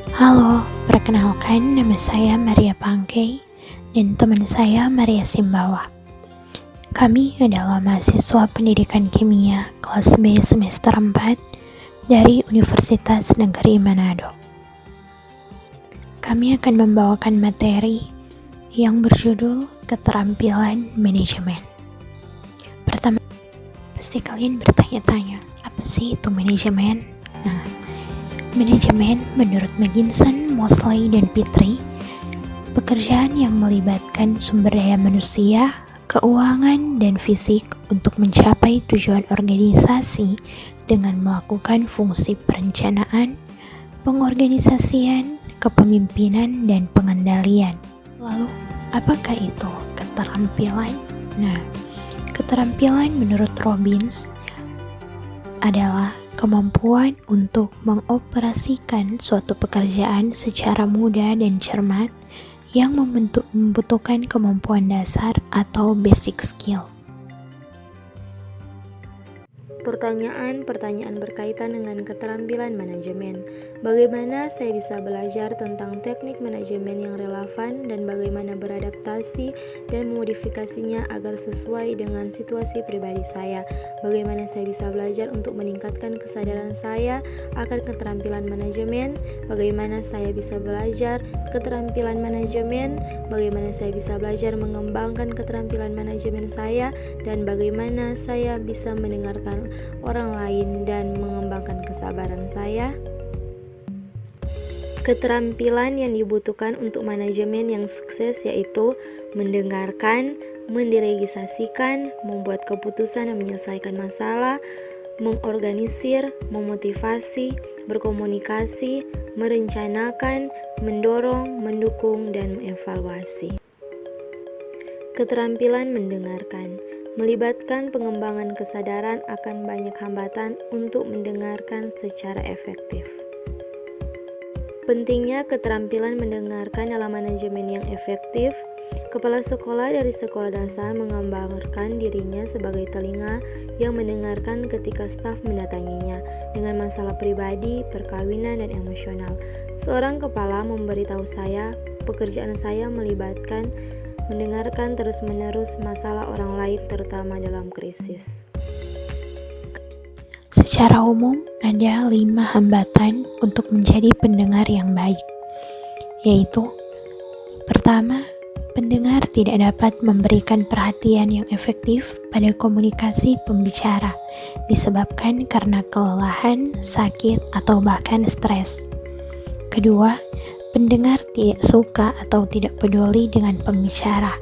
Halo, perkenalkan nama saya Maria Pangkei dan teman saya Maria Simbawa. Kami adalah mahasiswa pendidikan kimia kelas B semester 4 dari Universitas Negeri Manado. Kami akan membawakan materi yang berjudul Keterampilan Manajemen. Pertama, pasti kalian bertanya-tanya, apa sih itu manajemen? Manajemen menurut McKinsey, Mosley, dan Petrie, pekerjaan yang melibatkan sumber daya manusia, keuangan, dan fisik untuk mencapai tujuan organisasi dengan melakukan fungsi perencanaan, pengorganisasian, kepemimpinan, dan pengendalian. Lalu, apakah itu keterampilan? Keterampilan menurut Robbins adalah kemampuan untuk mengoperasikan suatu pekerjaan secara mudah dan cermat yang membutuhkan kemampuan dasar atau basic skill. Pertanyaan berkaitan dengan keterampilan manajemen. Bagaimana saya bisa belajar tentang teknik manajemen yang relevan dan bagaimana beradaptasi dan memodifikasinya agar sesuai dengan situasi pribadi saya? Bagaimana saya bisa belajar untuk meningkatkan kesadaran saya akan keterampilan manajemen? Bagaimana saya bisa belajar keterampilan manajemen? Bagaimana saya bisa belajar mengembangkan keterampilan manajemen saya? Dan bagaimana saya bisa mendengarkan orang lain dan mengembangkan kesabaran saya? Keterampilan yang dibutuhkan untuk manajemen yang sukses yaitu mendengarkan, mendelegasikan, membuat keputusan dan menyelesaikan masalah, mengorganisir, memotivasi, berkomunikasi, merencanakan, mendorong, mendukung, dan mengevaluasi. Keterampilan mendengarkan melibatkan pengembangan kesadaran akan banyak hambatan untuk mendengarkan secara efektif. Pentingnya keterampilan mendengarkan dalam manajemen yang efektif. Kepala sekolah dari sekolah dasar menggambarkan dirinya sebagai telinga yang mendengarkan ketika staf mendatanginya dengan masalah pribadi, perkawinan, dan emosional. Seorang kepala memberitahu saya, pekerjaan saya melibatkan mendengarkan terus-menerus masalah orang lain terutama dalam krisis. Secara umum, ada 5 hambatan untuk menjadi pendengar yang baik, yaitu: pertama, pendengar tidak dapat memberikan perhatian yang efektif pada komunikasi pembicara, disebabkan karena kelelahan, sakit, atau bahkan stres. Kedua, pendengar tidak suka atau tidak peduli dengan pembicara.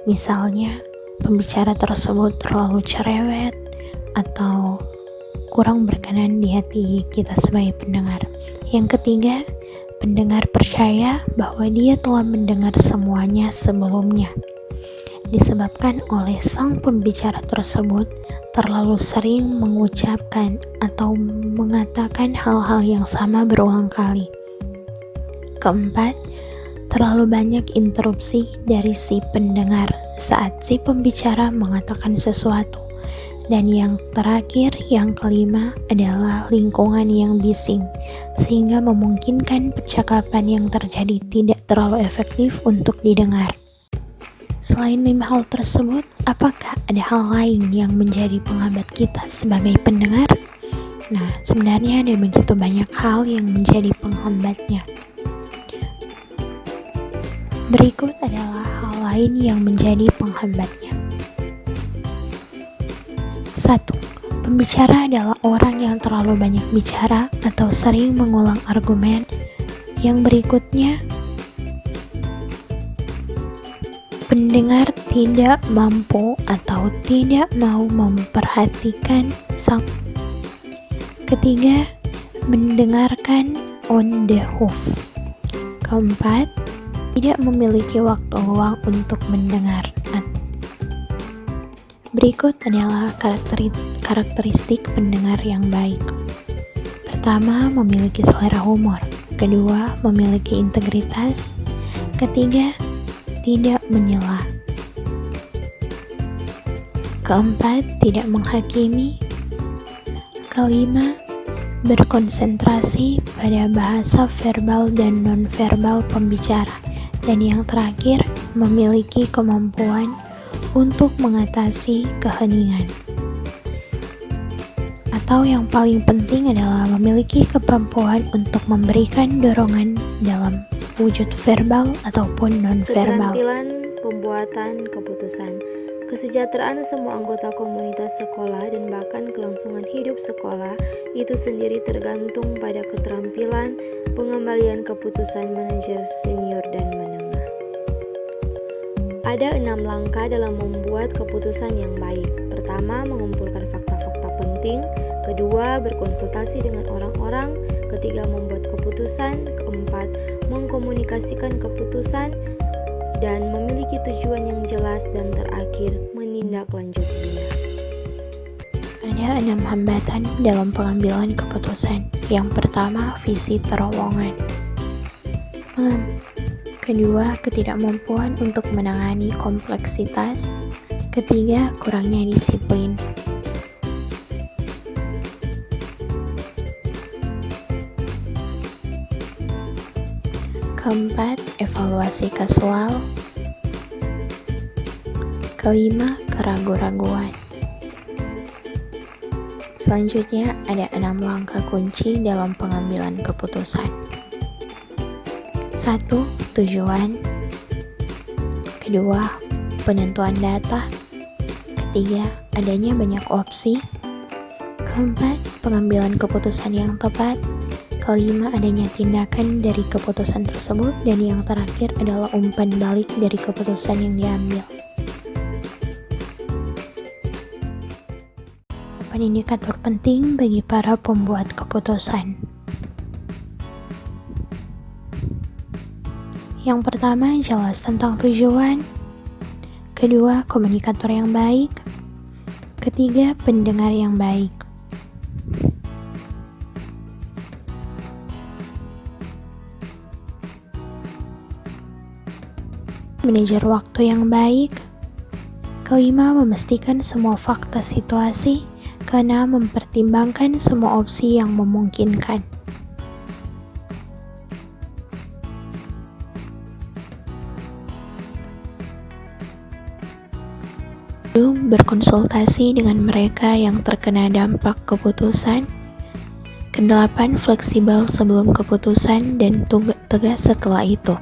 Misalnya, pembicara tersebut terlalu cerewet atau kurang berkenan di hati kita sebagai pendengar. Yang ketiga, pendengar percaya bahwa dia telah mendengar semuanya sebelumnya, disebabkan oleh sang pembicara tersebut terlalu sering mengucapkan atau mengatakan hal-hal yang sama berulang kali. Keempat, terlalu banyak interupsi dari si pendengar saat si pembicara mengatakan sesuatu. Dan yang terakhir, yang kelima, adalah lingkungan yang bising, sehingga memungkinkan percakapan yang terjadi tidak terlalu efektif untuk didengar. Selain 5 hal tersebut, apakah ada hal lain yang menjadi penghambat kita sebagai pendengar? Sebenarnya ada begitu banyak hal yang menjadi penghambatnya. Berikut adalah hal lain yang menjadi penghambatnya. 1. Pembicara adalah orang yang terlalu banyak bicara atau sering mengulang argumen. Yang berikutnya, pendengar tidak mampu atau tidak mau memperhatikan sang. Ketiga, mendengarkan on the hoof. Keempat, tidak memiliki waktu luang untuk mendengar. Berikut adalah karakteristik pendengar yang baik. Pertama, memiliki selera humor. Kedua, memiliki integritas. Ketiga, tidak menyela. Keempat, tidak menghakimi. Kelima, berkonsentrasi pada bahasa verbal dan nonverbal pembicara, dan yang terakhir, memiliki kemampuan untuk mengatasi keheningan. Atau yang paling penting adalah memiliki kemampuan untuk memberikan dorongan dalam wujud verbal ataupun nonverbal. Keterampilan pembuatan keputusan. Kesejahteraan semua anggota komunitas sekolah dan bahkan kelangsungan hidup sekolah itu sendiri tergantung pada keterampilan pengambilan keputusan manajer senior dan menengah. Ada 6 langkah dalam membuat keputusan yang baik. Pertama, mengumpulkan fakta-fakta penting. Kedua, berkonsultasi dengan orang-orang. Ketiga, membuat keputusan. Keempat, mengkomunikasikan keputusan dan memiliki tujuan yang jelas, dan terakhir, menindaklanjutinya. Ada 6 hambatan dalam pengambilan keputusan. Yang pertama, visi terowongan. Kedua, ketidakmampuan untuk menangani kompleksitas. Ketiga, kurangnya disiplin. Keempat, evaluasi kasual. Kelima, keraguan-raguan. Selanjutnya, ada 6 langkah kunci dalam pengambilan keputusan. 1. Tujuan. Kedua, penentuan data. Ketiga, adanya banyak opsi. Keempat, pengambilan keputusan yang tepat. Kelima, adanya tindakan dari keputusan tersebut. Dan yang terakhir adalah umpan balik dari keputusan yang diambil. 8 indikator penting bagi para pembuat keputusan. Yang pertama, jelas tentang tujuan. Kedua, komunikator yang baik. Ketiga, pendengar yang baik. Manajer waktu yang baik. Kelima, memastikan semua fakta situasi. Keenam, mempertimbangkan semua opsi yang memungkinkan. Berkonsultasi dengan mereka yang terkena dampak keputusan. Kedelapan, fleksibel sebelum keputusan dan tegas setelah itu.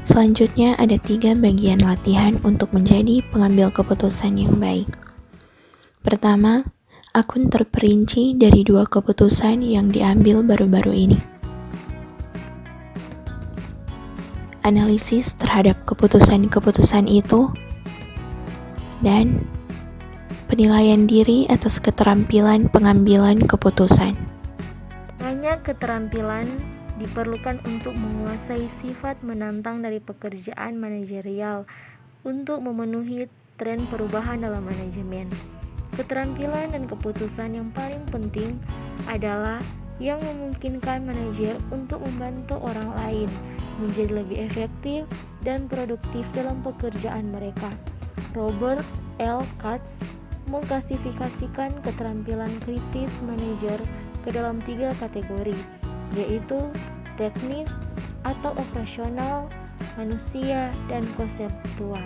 Selanjutnya ada 3 bagian latihan untuk menjadi pengambil keputusan yang baik. Pertama, akun terperinci dari 2 keputusan yang diambil baru-baru ini. Analisis terhadap keputusan-keputusan itu. Dan penilaian diri atas keterampilan pengambilan keputusan. Banyak keterampilan diperlukan untuk menguasai sifat menantang dari pekerjaan manajerial untuk memenuhi tren perubahan dalam manajemen. Keterampilan dan keputusan yang paling penting adalah yang memungkinkan manajer untuk membantu orang lain menjadi lebih efektif dan produktif dalam pekerjaan mereka. Robert L. Katz mengklasifikasikan keterampilan kritis manajer ke dalam 3 kategori, yaitu teknis atau operasional, manusia, dan konseptual.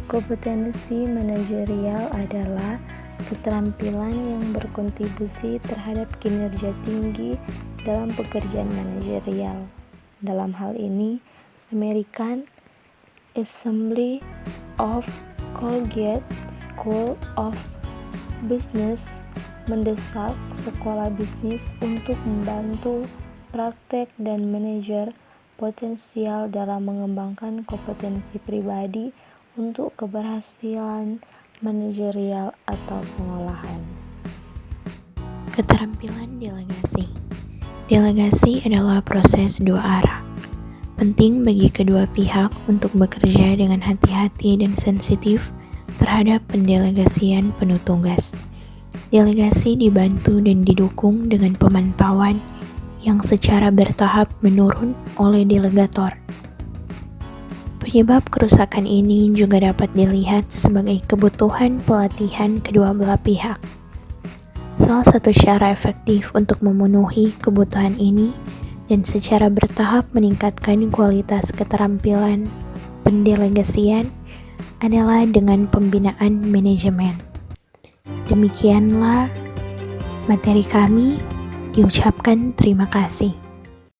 Kompetensi manajerial adalah keterampilan yang berkontribusi terhadap kinerja tinggi dalam pekerjaan manajerial. Dalam hal ini, American Assembly of Colgate School of Business mendesak sekolah bisnis untuk membantu praktek dan manajer potensial dalam mengembangkan kompetensi pribadi untuk keberhasilan manajerial atau pengolahan. Keterampilan delegasi. Delegasi adalah proses 2 arah. Penting bagi kedua pihak untuk bekerja dengan hati-hati dan sensitif terhadap pendelegasian penuh tugas. Delegasi dibantu dan didukung dengan pemantauan yang secara bertahap menurun oleh delegator. Penyebab kerusakan ini juga dapat dilihat sebagai kebutuhan pelatihan kedua belah pihak. Salah satu cara efektif untuk memenuhi kebutuhan ini dan secara bertahap meningkatkan kualitas keterampilan pendelegasian adalah dengan pembinaan manajemen. Demikianlah materi kami. Diucapkan terima kasih.